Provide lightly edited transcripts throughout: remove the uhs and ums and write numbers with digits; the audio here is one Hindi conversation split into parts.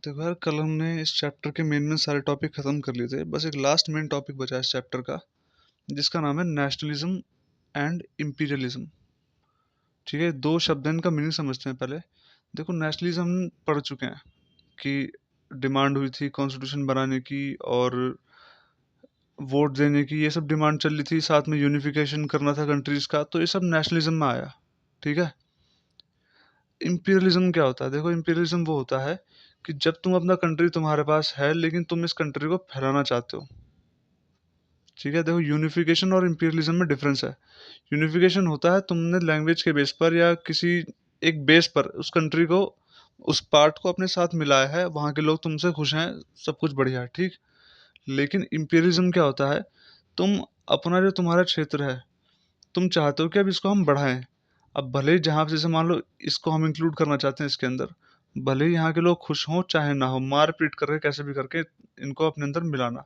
देखो यार, कल हमने इस चैप्टर के मेन सारे टॉपिक खत्म कर लिए थे। बस एक लास्ट मेन टॉपिक बचा है इस चैप्टर का, जिसका नाम है नेशनलिज्म एंड इंपीरियलिज्म। ठीक है, दो शब्द हैं, इनका मीनिंग समझते हैं पहले। देखो, नेशनलिज्म हम पढ़ चुके हैं कि डिमांड हुई थी कॉन्स्टिट्यूशन बनाने की और वोट देने की, ये सब डिमांड चल रही थी। साथ में यूनिफिकेशन करना था कंट्रीज का, तो ये सब नेशनलिज्म में आया। ठीक है। इंपीरियलिज्म क्या होता है? देखो, इंपीरियलिज्म वो होता है कि जब तुम अपना कंट्री तुम्हारे पास है लेकिन तुम इस कंट्री को फैलाना चाहते हो। ठीक है। देखो, यूनिफिकेशन और इंपीरियलिज्म में डिफरेंस है। यूनिफिकेशन होता है तुमने लैंग्वेज के बेस पर या किसी एक बेस पर उस कंट्री को, उस पार्ट को अपने साथ मिलाया है, वहाँ के लोग तुमसे खुश हैं, सब कुछ बढ़िया है। ठीक। लेकिन इंपीरियलिज्म क्या होता है? तुम अपना जो तुम्हारा क्षेत्र है, तुम चाहते हो कि अब इसको हम बढ़ाएं। अब भले ही जहाँ जैसे मान लो इसको हम इंक्लूड करना चाहते हैं इसके अंदर, भले ही यहाँ के लोग खुश हों चाहे ना हो, मार पीट करके कैसे भी करके इनको अपने अंदर मिलाना।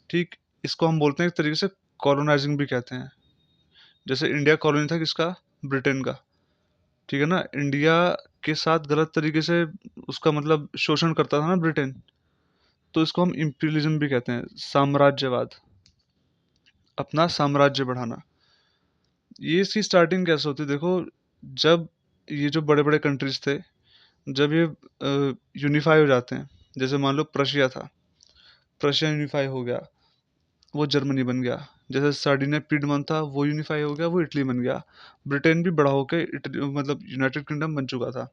ठीक। इसको हम बोलते हैं एक तरीके से कॉलोनाइजिंग भी कहते हैं। जैसे इंडिया कॉलोनी था किसका? ब्रिटेन का। ठीक है ना। इंडिया के साथ गलत तरीके से उसका मतलब शोषण करता था ना ब्रिटेन, तो इसको हम इंपीरियलिज्म भी कहते हैं, साम्राज्यवाद, अपना साम्राज्य बढ़ाना। ये इसकी स्टार्टिंग कैसे होती है? देखो, जब ये जो बड़े बड़े कंट्रीज थे, जब ये यूनिफाई हो जाते हैं, जैसे मान लो प्रशिया था, प्रशिया यूनिफाई हो गया, वो जर्मनी बन गया। जैसे सार्डिनिया पीडमन था, वो यूनिफाई हो गया, वो इटली बन गया। ब्रिटेन भी बड़ा होकर इटली मतलब यूनाइटेड किंगडम बन चुका था।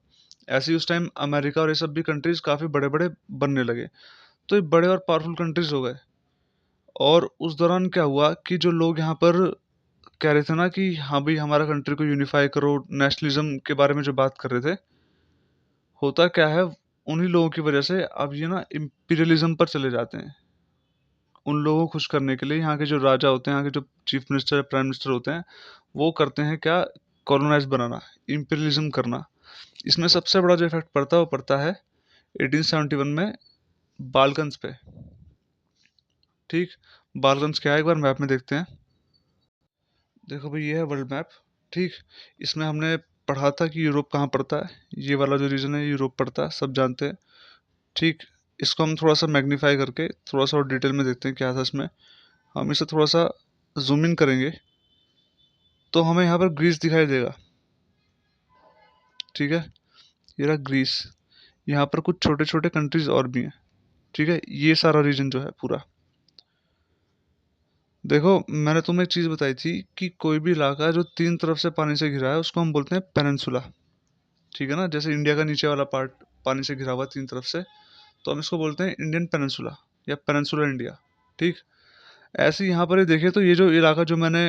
ऐसे ही उस टाइम अमेरिका और ये सब भी कंट्रीज काफ़ी बड़े बड़े बनने लगे, तो ये बड़े और पावरफुल कंट्रीज हो गए। और उस दौरान क्या हुआ कि जो लोग यहाँ पर कह रहे थे ना कि हाँ भाई हमारा कंट्री को यूनिफाई करो, नेशनलिज्म के बारे में जो बात कर रहे थे, होता क्या है, उन्हीं लोगों की वजह से अब ये ना इंपीरियलिज्म पर चले जाते हैं। उन लोगों को खुश करने के लिए यहाँ के जो राजा होते हैं, यहाँ के जो चीफ मिनिस्टर प्राइम मिनिस्टर होते हैं, वो करते हैं क्या? कॉलोनाइज बनाना, इंपीरियलिज्म करना। इसमें सबसे बड़ा जो इफेक्ट पड़ता है वो पड़ता है 1871 में बाल्कन्स पे। ठीक। बाल्कन्स क्या है, एक बार मैप में देखते हैं। देखो भाई, ये है वर्ल्ड मैप। ठीक। इसमें हमने पढ़ा था कि यूरोप कहाँ पड़ता है। ये वाला जो रीजन है यूरोप पड़ता है, सब जानते हैं। ठीक। इसको हम थोड़ा सा मैग्नीफाई करके थोड़ा सा और डिटेल में देखते हैं क्या था इसमें। हम इसे थोड़ा सा जूम इन करेंगे तो हमें यहाँ पर ग्रीस दिखाई देगा। ठीक है। ये रहा ग्रीस। यहाँ पर कुछ छोटे छोटे कंट्रीज और भी हैं। ठीक है। ये सारा रीजन जो है पूरा, देखो मैंने तुम्हें एक चीज़ बताई थी कि कोई भी इलाका जो तीन तरफ से पानी से घिरा है उसको हम बोलते हैं पेनिनसुला। ठीक है ना। जैसे इंडिया का नीचे वाला पार्ट पानी से घिरा हुआ है तीन तरफ से, तो हम इसको बोलते हैं इंडियन पेनिनसुला या पेनिनसुला इंडिया। ठीक। ऐसे यहाँ पर ये देखें तो ये जो इलाका जो मैंने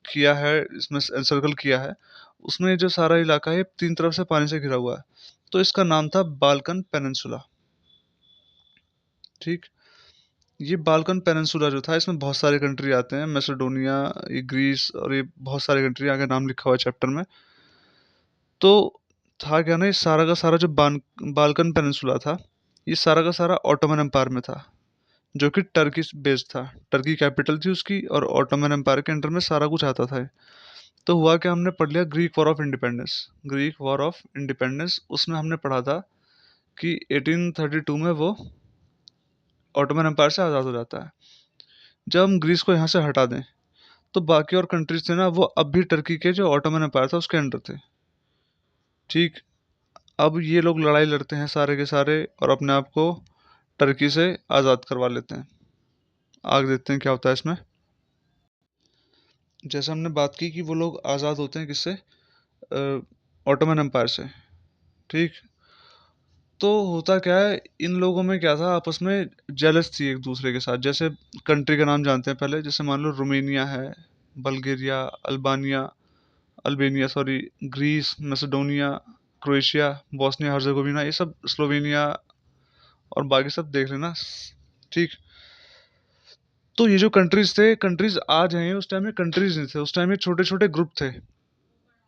किया है, इसमें सर्कल किया है, उसमें जो सारा इलाका है तीन तरफ से पानी से घिरा हुआ है, तो इसका नाम था बाल्कन पेनिनसुला। ठीक। ये बाल्कन पेनिनसुला जो था, इसमें बहुत सारे कंट्री आते हैं, मैसेडोनिया, ये ग्रीस और ये बहुत सारे कंट्री आगे नाम लिखा हुआ है चैप्टर में। तो था क्या ना, ये सारा का सारा जो बाल्कन पेनिनसुला था, ये सारा का सारा ऑटोमन एम्पायर में था, जो कि टर्की बेस्ड था। टर्की कैपिटल थी उसकी, और ऑटोमन एम्पायर के अंडर में सारा कुछ आता था। तो हुआ क्या, हमने पढ़ लिया Greek war of independence. Greek war of independence, उसमें हमने पढ़ा था कि 1832 में वो ऑटोमन एम्पायर से आज़ाद हो जाता है। जब हम ग्रीस को यहाँ से हटा दें, तो बाकी और कंट्रीज थे ना, वो अब भी टर्की के जो ऑटोमन एम्पायर था उसके अंडर थे। ठीक। अब ये लोग लड़ाई लड़ते हैं सारे के सारे, और अपने आप को टर्की से आज़ाद करवा लेते हैं। आगे देखते हैं क्या होता है इसमें। जैसे हमने बात की कि वो लोग आज़ाद होते हैं किससे? ऑटोमन एम्पायर से। ठीक। तो होता क्या है, इन लोगों में क्या था, आपस में जेलस थी एक दूसरे के साथ। जैसे कंट्री का नाम जानते हैं पहले, जैसे मान लो रोमेनिया है, Bulgaria, Albania, Albania sorry, Greece, Macedonia, Croatia, Bosnia Herzegovina, ये सब, स्लोवेनिया, और बाकी सब देख लेना। ठीक। तो ये जो कंट्रीज थे, कंट्रीज आज हैं, उस टाइम में कंट्रीज नहीं थे, उस टाइम में छोटे छोटे ग्रुप थे।